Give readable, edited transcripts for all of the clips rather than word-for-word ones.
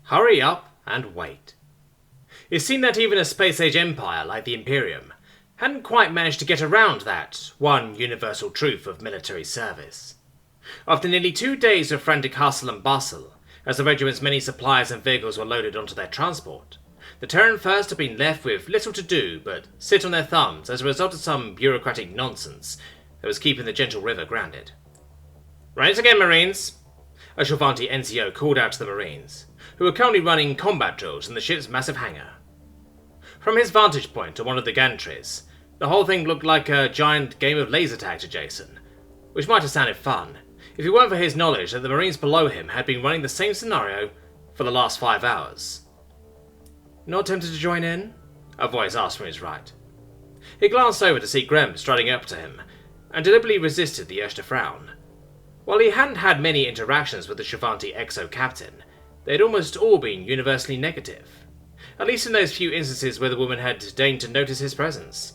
Hurry up and wait. It seemed that even a space-age empire like the Imperium hadn't quite managed to get around that one universal truth of military service. After nearly 2 days of frantic hustle and bustle, as the regiment's many supplies and vehicles were loaded onto their transport, the Terran First had been left with little to do but sit on their thumbs as a result of some bureaucratic nonsense that was keeping the gentle river grounded. "Right again, Marines!" a Sholvanti NCO called out to the Marines, who were currently running combat drills in the ship's massive hangar. From his vantage point on one of the gantries, the whole thing looked like a giant game of laser tag to Jason, which might have sounded fun if it weren't for his knowledge that the Marines below him had been running the same scenario for the last 5 hours. "Not tempted to join in?" a voice asked from his right. He glanced over to see Grem striding up to him, and deliberately resisted the urge to frown. While he hadn't had many interactions with the Sholvanti XO captain, they had almost all been universally negative, at least in those few instances where the woman had deigned to notice his presence.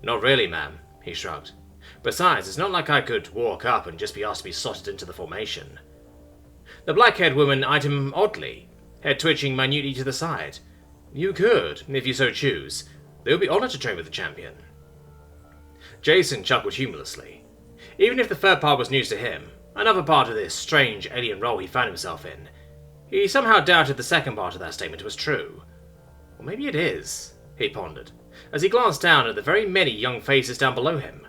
"Not really, ma'am," he shrugged. "Besides, it's not like I could walk up and just be asked to be slotted into the formation." The black-haired woman eyed him oddly, head twitching minutely to the side. "You could, if you so choose. They would be honoured to train with the champion." Jason chuckled humorlessly. Even if the third part was news to him, another part of this strange alien role he found himself in, he somehow doubted the second part of that statement was true. Or maybe it is, he pondered, as he glanced down at the very many young faces down below him.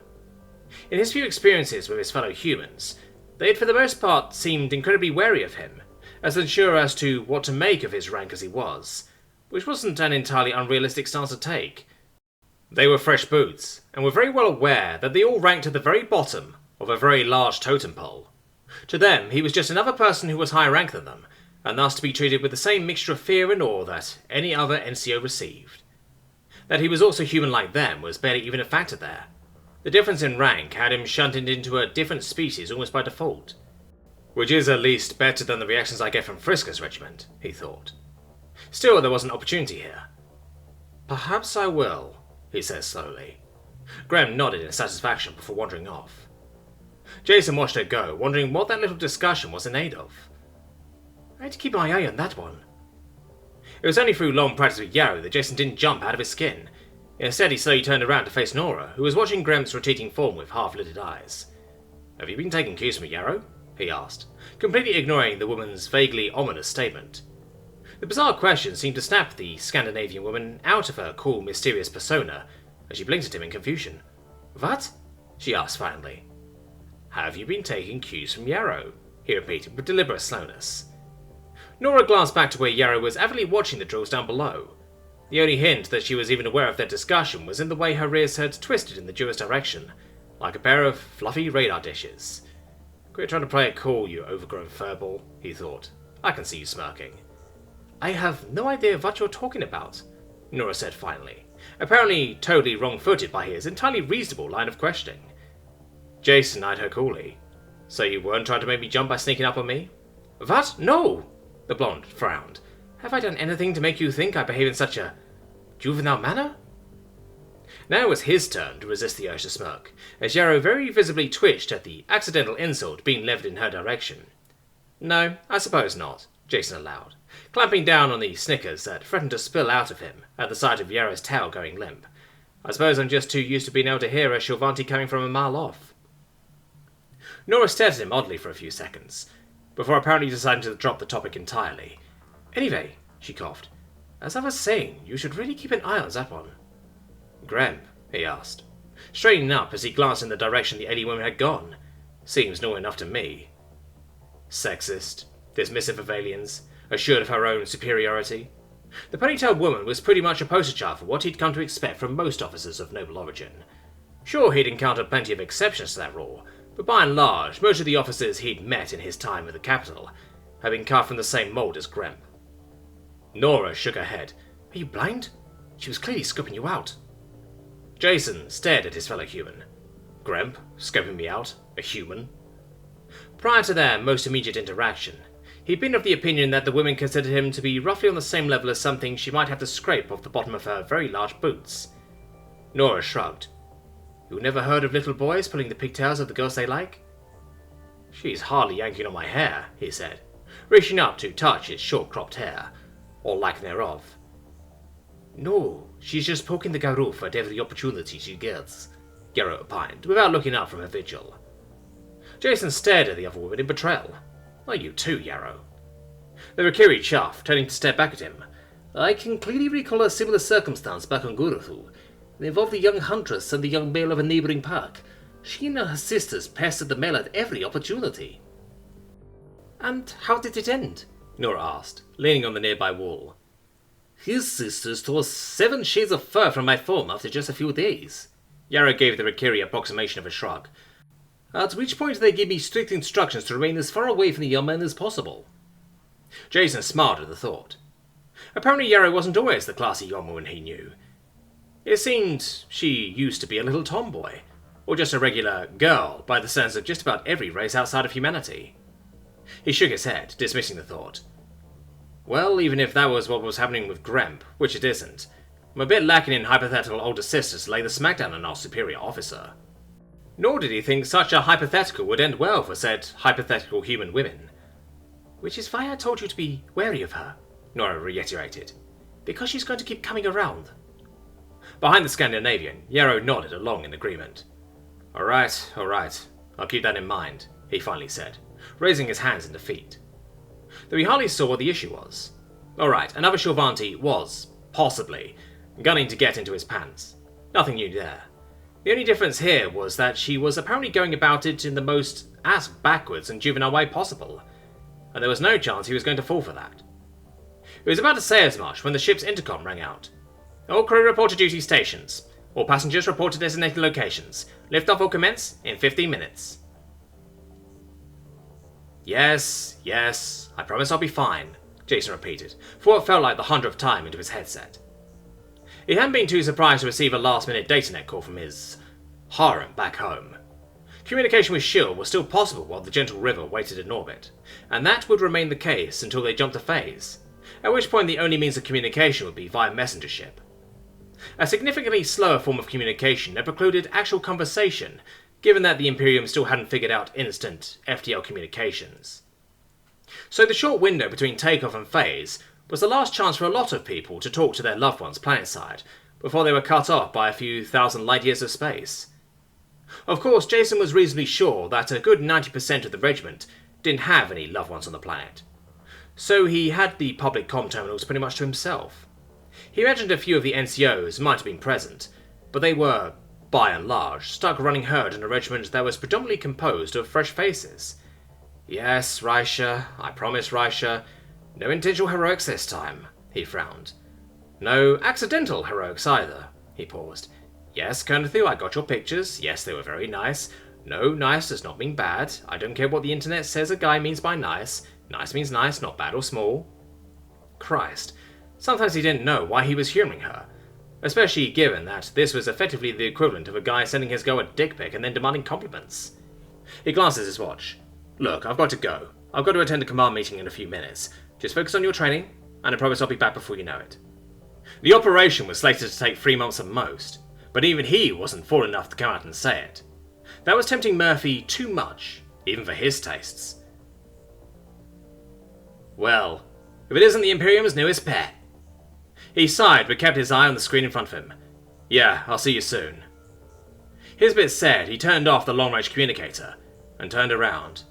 In his few experiences with his fellow humans, they had for the most part seemed incredibly wary of him, as unsure as to what to make of his rank as he was, which wasn't an entirely unrealistic stance to take. They were fresh boots, and were very well aware that they all ranked at the very bottom of a very large totem pole. To them, he was just another person who was higher ranked than them, and thus to be treated with the same mixture of fear and awe that any other NCO received. That he was also human like them was barely even a factor there. The difference in rank had him shunted into a different species almost by default. Which is at least better than the reactions I get from Friska's regiment, he thought. Still, there was an opportunity here. "Perhaps I will," he said slowly. Grem nodded in satisfaction before wandering off. Jason watched her go, wondering what that little discussion was in aid of. I had to keep my eye on that one. It was only through long practice with Yarrow that Jason didn't jump out of his skin. Instead, he slowly turned around to face Nora, who was watching Grem's retreating form with half-lidded eyes. "Have you been taking cues from Yarrow?" he asked, completely ignoring the woman's vaguely ominous statement. The bizarre question seemed to snap the Scandinavian woman out of her cool, mysterious persona as she blinked at him in confusion. "What?" she asked frighteningly. "Have you been taking cues from Yarrow?" he repeated with deliberate slowness. Nora glanced back to where Yarrow was avidly watching the drills down below. The only hint that she was even aware of their discussion was in the way her ears had twisted in the Jew's direction, like a pair of fluffy radar dishes. "Quit trying to play it cool, you overgrown furball," he thought. "I can see you smirking." "I have no idea what you're talking about," Nora said finally, apparently totally wrong-footed by his entirely reasonable line of questioning. Jason eyed her coolly. "So you weren't trying to make me jump by sneaking up on me?" "What? No!" The blonde frowned. "Have I done anything to make you think I behave in such a juvenile manner?" Now it was his turn to resist the urge to smirk, as Yarrow very visibly twitched at the accidental insult being leveled in her direction. "No, I suppose not," Jason allowed, clamping down on the snickers that threatened to spill out of him at the sight of Yarrow's tail going limp. "I suppose I'm just too used to being able to hear a Sholvanti coming from a mile off." Nora stared at him oddly for a few seconds, before apparently deciding to drop the topic entirely. "Anyway," she coughed, "as I was saying, you should really keep an eye on that one." "Grem?" he asked, straightening up as he glanced in the direction the alien woman had gone. "Seems normal enough to me." Sexist, dismissive of aliens, assured of her own superiority. The ponytailed woman was pretty much a poster child for what he'd come to expect from most officers of noble origin. Sure, he'd encountered plenty of exceptions to that rule, but by and large, most of the officers he'd met in his time at the capital had been cut from the same mould as Grem. Nora shook her head. "Are you blind? She was clearly scoping you out." Jason stared at his fellow human. Grem, scoping me out? A human? Prior to their most immediate interaction, he'd been of the opinion that the women considered him to be roughly on the same level as something she might have to scrape off the bottom of her very large boots. Nora shrugged. "You never heard of little boys pulling the pigtails of the girls they like?" "She's hardly yanking on my hair," he said, reaching up to touch his short-cropped hair, or lack thereof. "No, she's just poking the garoof at every opportunity she gets," Yrrol opined, without looking up from her vigil. Jason stared at the other woman in betrayal. "Are you too, Yrrol?" The Rikiri chuffed, turning to stare back at him. "I can clearly recall a similar circumstance back on Guruthu. It involved the young huntress and the young male of a neighbouring park. She and her sisters pestered the male at every opportunity." "And how did it end?" Nora asked, leaning on the nearby wall. "His sisters tore 7 shades of fur from my form after just a few days." Yrrol gave the Rikiri approximation of a shrug. "At which point they gave me strict instructions to remain as far away from the young man as possible." Jason smiled at the thought. Apparently Yrrol wasn't always the classy young woman he knew. It seemed she used to be a little tomboy, or just a regular girl by the standards of just about every race outside of humanity. He shook his head, dismissing the thought. "Well, even if that was what was happening with Grem, which it isn't, I'm a bit lacking in hypothetical older sisters to lay the smackdown on our superior officer." Nor did he think such a hypothetical would end well for said hypothetical human women. "Which is why I told you to be wary of her," Nora reiterated. "Because she's going to keep coming around." Behind the Scandinavian, Yrrol nodded along in agreement. All right. I'll keep that in mind," he finally said, raising his hands in defeat. Though he hardly saw what the issue was. Alright, another Shilvanti was, possibly, gunning to get into his pants. Nothing new there. The only difference here was that she was apparently going about it in the most ass-backwards and juvenile way possible, and there was no chance he was going to fall for that. He was about to say as much when the ship's intercom rang out. "All crew report to duty stations. All passengers report to designated locations. Liftoff will commence in 15 minutes. Yes, I promise I'll be fine," Jason repeated, for what felt like the 100th time into his headset. He hadn't been too surprised to receive a last-minute datanet call from his harem back home. Communication with Shield was still possible while the Gentle River waited in orbit, and that would remain the case until they jumped a phase, at which point the only means of communication would be via messenger ship. A significantly slower form of communication that precluded actual conversation, given that the Imperium still hadn't figured out instant FTL communications. So the short window between takeoff and phase was the last chance for a lot of people to talk to their loved ones planetside, before they were cut off by a few thousand light years of space. Of course, Jason was reasonably sure that a good 90% of the regiment didn't have any loved ones on the planet, so he had the public comm terminals pretty much to himself. He imagined a few of the NCOs might have been present, but they were, by and large, stuck running herd in a regiment that was predominantly composed of fresh faces. "Yes, Raisha, I promise, Raisha. No intentional heroics this time," he frowned. "No accidental heroics either," he paused. "Yes, Colonel, I got your pictures. Yes, they were very nice. No, nice does not mean bad. I don't care what the internet says a guy means by nice. Nice means nice, not bad or small." Christ, sometimes he didn't know why he was humouring her, especially given that this was effectively the equivalent of a guy sending his girl a dick pic and then demanding compliments. He glanced at his watch. "Look, I've got to go. I've got to attend a command meeting in a few minutes. Just focus on your training, and I promise I'll be back before you know it." The operation was slated to take 3 months at most, but even he wasn't fool enough to come out and say it. That was tempting Murphy too much, even for his tastes. Well, if it isn't the Imperium's newest pet. He sighed, but kept his eye on the screen in front of him. "Yeah, I'll see you soon." His bit said, he turned off the long-range communicator, and turned around.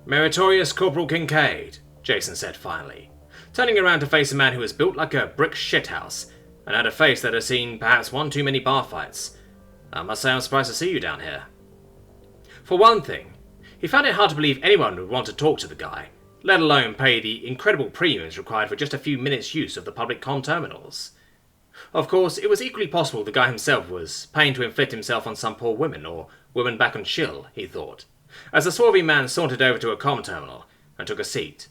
"Meritorious Corporal Kincaid," Jason said finally, turning around to face a man who was built like a brick shithouse, and had a face that had seen perhaps one too many bar fights. "I must say I'm surprised to see you down here." For one thing, he found it hard to believe anyone would want to talk to the guy, let alone pay the incredible premiums required for just a few minutes' use of the public comm terminals. Of course, it was equally possible the guy himself was paying to inflict himself on some poor women, or women back on Chill, he thought, as the swarthy man sauntered over to a comm terminal and took a seat.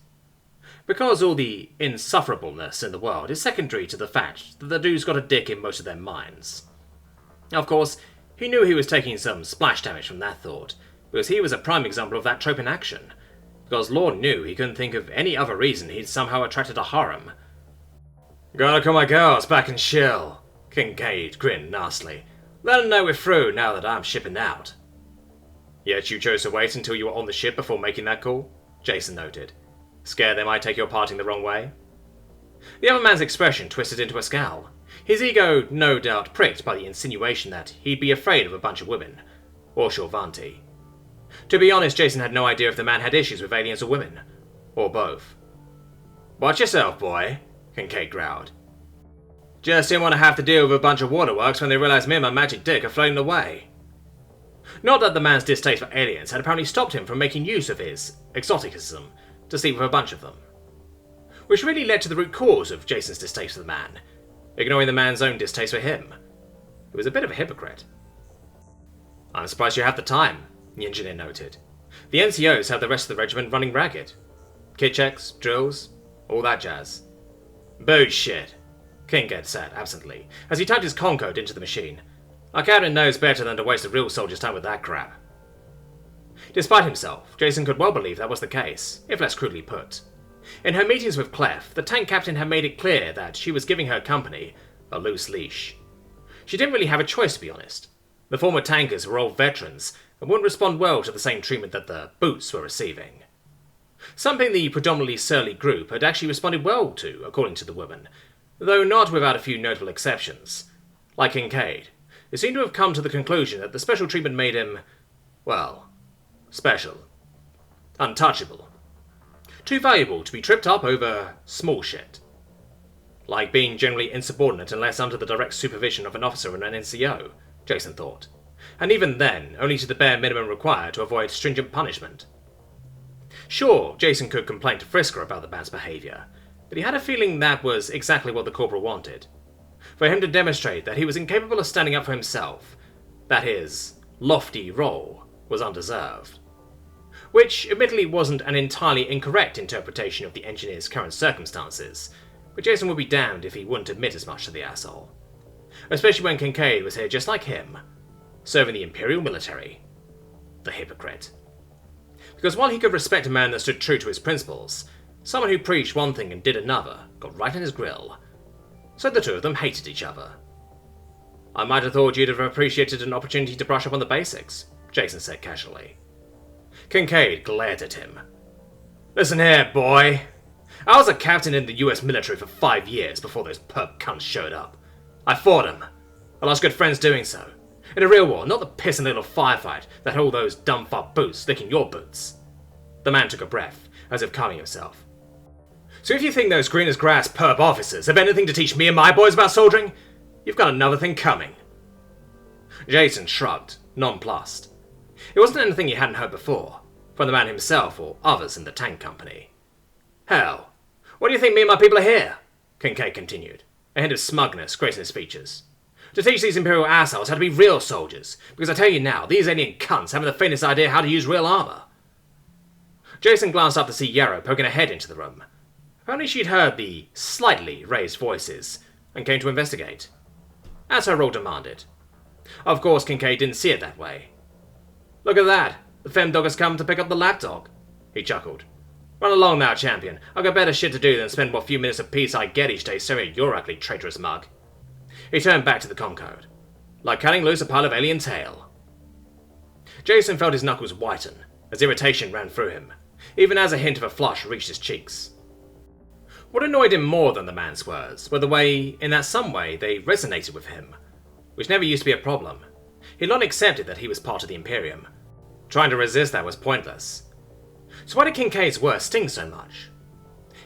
Because all the insufferableness in the world is secondary to the fact that the dude's got a dick in most of their minds. Of course, he knew he was taking some splash damage from that thought, because he was a prime example of that trope in action, because Lord knew he couldn't think of any other reason he'd somehow attracted a harem. "Gotta call my girls back and chill," Kincaid grinned nastily. "Let them know we're through now that I'm shipping out." "Yet you chose to wait until you were on the ship before making that call?" Jason noted. Scared they might take your parting the wrong way? The other man's expression twisted into a scowl, his ego no doubt pricked by the insinuation that he'd be afraid of a bunch of women, or Shorvanti. To be honest, Jason had no idea if the man had issues with aliens or women, or both. Watch yourself, boy, Kincaid growled. Just didn't want to have to deal with a bunch of waterworks when they realized me and my magic dick are floating away. Not that the man's distaste for aliens had apparently stopped him from making use of his exoticism to sleep with a bunch of them. Which really led to the root cause of Jason's distaste for the man, ignoring the man's own distaste for him. He was a bit of a hypocrite. I'm surprised you have the time, the engineer noted. The NCOs have the rest of the regiment running ragged. Kit checks, drills, all that jazz. Bullshit, Kincaid said absently, as he typed his con code into the machine. Our captain knows better than to waste a real soldier's time with that crap. Despite himself, Jason could well believe that was the case, if less crudely put. In her meetings with Clef, the tank captain had made it clear that she was giving her company a loose leash. She didn't really have a choice, to be honest. The former tankers were old veterans and wouldn't respond well to the same treatment that the boots were receiving. Something the predominantly surly group had actually responded well to, according to the woman, though not without a few notable exceptions. Like Kincaid, who seemed to have come to the conclusion that the special treatment made him, well, special. Untouchable. Too valuable to be tripped up over small shit. Like being generally insubordinate unless under the direct supervision of an officer and an NCO, Jason thought. And even then, only to the bare minimum required to avoid stringent punishment. Sure, Jason could complain to Frisker about the man's behaviour, but he had a feeling that was exactly what the corporal wanted. For him to demonstrate that he was incapable of standing up for himself, that his lofty role was undeserved. Which admittedly wasn't an entirely incorrect interpretation of the engineer's current circumstances, but Jason would be damned if he wouldn't admit as much to the asshole. Especially when Kincaid was here just like him, serving the Imperial military. The hypocrite. Because while he could respect a man that stood true to his principles, someone who preached one thing and did another got right in his grill. So the two of them hated each other. I might have thought you'd have appreciated an opportunity to brush up on the basics, Jason said casually. Kincaid glared at him. Listen here, boy. I was a captain in the US military for 5 years before those perp cunts showed up. I fought them. I lost good friends doing so. In a real war, not the pissing little firefight that had all those dumb fuck boots licking your boots. The man took a breath, as if calming himself. So if you think those green as grass perp officers have anything to teach me and my boys about soldiering, you've got another thing coming. Jason shrugged, nonplussed. It wasn't anything he hadn't heard before, from the man himself or others in the tank company. Hell, what do you think me and my people are here? Kincaid continued, a hint of smugness gracing his features. To teach these Imperial assholes how to be real soldiers, because I tell you now, these alien cunts haven't the faintest idea how to use real armor. Jason glanced up to see Yrrol poking her head into the room. Apparently she'd heard the slightly raised voices, and came to investigate. As her role demanded. Of course, Kincaid didn't see it that way. Look at that, the femdog has come to pick up the lapdog, he chuckled. Run along now, champion. I've got better shit to do than spend what few minutes of peace I get each day staring at your ugly traitorous mug. He turned back to the comcode. Like cutting loose a pile of alien tail. Jason felt his knuckles whiten, as irritation ran through him, even as a hint of a flush reached his cheeks. What annoyed him more than the man's words were the way, in that some way, they resonated with him, which never used to be a problem. He'd long accepted that he was part of the Imperium. Trying to resist that was pointless. So why did Kincaid's words sting so much?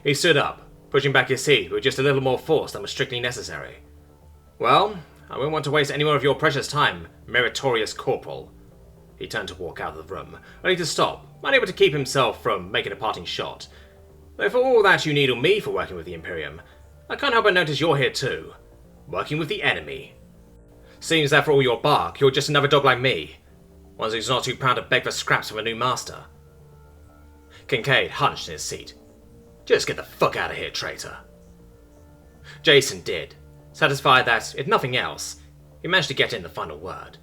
He stood up, pushing back his seat with just a little more force than was strictly necessary. Well, I won't want to waste any more of your precious time, meritorious corporal. He turned to walk out of the room, only to stop, unable to keep himself from making a parting shot. Though for all that you needle me for working with the Imperium, I can't help but notice you're here too, working with the enemy. Seems that for all your bark, you're just another dog like me, one who's not too proud to beg for scraps from a new master. Kincaid hunched in his seat. Just get the fuck out of here, traitor. Jason did, satisfied that, if nothing else, he managed to get in the final word.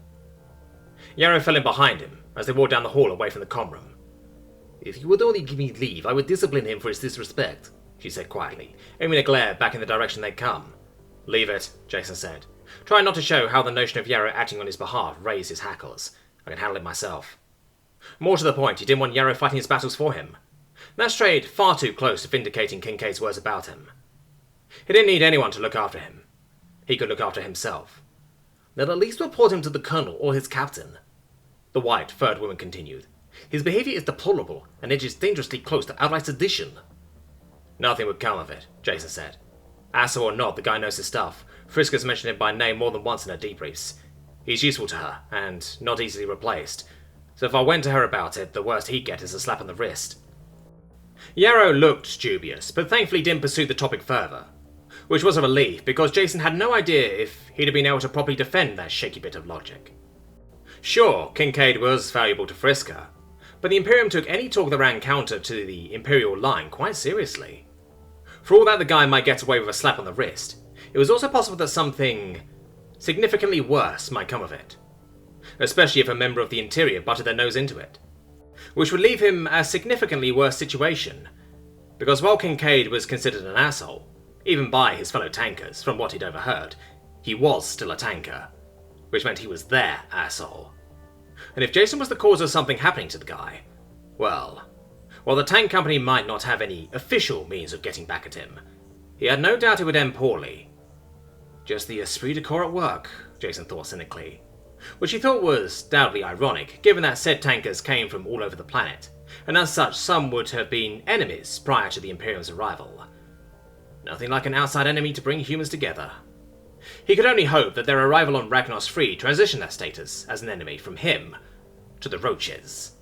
Yrrol fell in behind him as they walked down the hall away from the comm room. If you would only give me leave, I would discipline him for his disrespect, she said quietly, aiming a glare back in the direction they'd come. Leave it, Jason said, trying not to show how the notion of Yrrol acting on his behalf raised his hackles. I can handle it myself. More to the point, he didn't want Yrrol fighting his battles for him. That strayed far too close to vindicating Kincaid's words about him. He didn't need anyone to look after him. He could look after himself. They'll at least report him to the colonel or his captain. The white, furred woman continued. His behavior is deplorable, and edges dangerously close to outright sedition. Nothing would come of it, Jason said. Asshole or not, the guy knows his stuff. Friska's mentioned him by name more than once in her debriefs. He's useful to her, and not easily replaced. So if I went to her about it, the worst he'd get is a slap on the wrist. Yrrol looked dubious, but thankfully didn't pursue the topic further. Which was a relief, because Jason had no idea if he'd have been able to properly defend that shaky bit of logic. Sure, Kincaid was valuable to Friska, but the Imperium took any talk that ran counter to the Imperial line quite seriously. For all that the guy might get away with a slap on the wrist, it was also possible that something significantly worse might come of it, especially if a member of the Interior butted their nose into it, which would leave him a significantly worse situation, because while Kincaid was considered an asshole, even by his fellow tankers, from what he'd overheard, he was still a tanker, which meant he was their asshole. And if Jason was the cause of something happening to the guy, well, while the tank company might not have any official means of getting back at him, he had no doubt it would end poorly. Just the esprit de corps at work, Jason thought cynically, which he thought was doubly ironic, given that said tankers came from all over the planet, and as such some would have been enemies prior to the Imperium's arrival. Nothing like an outside enemy to bring humans together. He could only hope that their arrival on Ragnos 3 transitioned that status as an enemy from him to the Roaches.